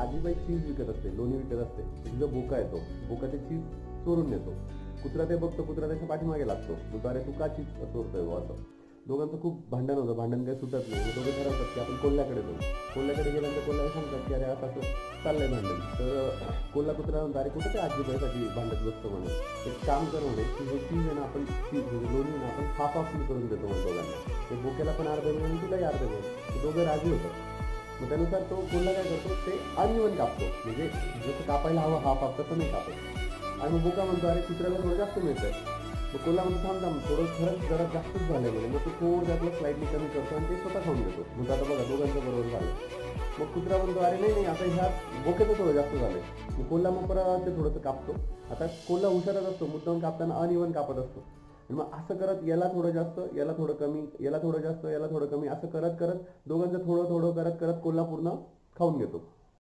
आजीबाई चीज विकत असते, लोणी विकत असते, तिचा बोका येतो, बोका ते चीज चोरून नेतो. कुत्रा ते बघतो, कुत्रा त्याच्या पाठीमागे लागतो, मग अरे तू का चीज चोरतोय असं. दोघांचं खूप भांडण होतं, भांडण काही सुटत नाही. दोघे ठरवतात की आपण कोल्ह्याकडे जाऊ. कोल्ह्याकडे गेल्यानंतर कोल्ह्याला सांगतात की अरे आता असं चाललंय भांडण. तर कोल्हा कुत्रा म्हणतो अरे कुठं ते आजीबाईसाठी भांडत बसतो म्हणे, एक काम कर म्हणे, की जो चीज आहे ना आपण चीज म्हणजे लोणी ना आपण हाफ हाफ करून देतो म्हणे दोघांना. ते बोक्याला पण अर्ध मिळेल आणि तुलाही अर्ध मिळेल. दोघं राजी होतात. मग त्यानुसार तो कोल्हा काय करतो, ते अनइवन कापतो, म्हणजे जसं कापायला हवं हाफ हाफ तसं नाही कापत. आणि मग बोका म्हणतो अरे कुत्र्याला थोडं जास्त मिळतंय. मग कोल्हा म्हणतो थांब थांब थोडं खरंच जरा जास्तच झालंय म्हणे. मग तो थोडं त्यातलं स्लाइडली कमी करतो आणि ते स्वतः खाऊन घेतो. मग आता बघा दोघांचं बरोबर झालं. मग कुत्रा म्हणतो अरे नाही नाही आता ह्या बोक्याचं थोडं जास्त झालंय. मग कोल्हा मग परत ते थोडंसं कापतो. आता कोल्हा हुशारच असतो, मुद्दाम कापताना अनइवन कापत असतो. आणि मग असं करत याला थोडं जास्त, याला थोडं कमी, याला थोडं जास्त, याला थोडं कमी, असं करत करत दोघांचं थोडं थोडं करत करत कोल्हा पूर्ण खाऊन घेतो.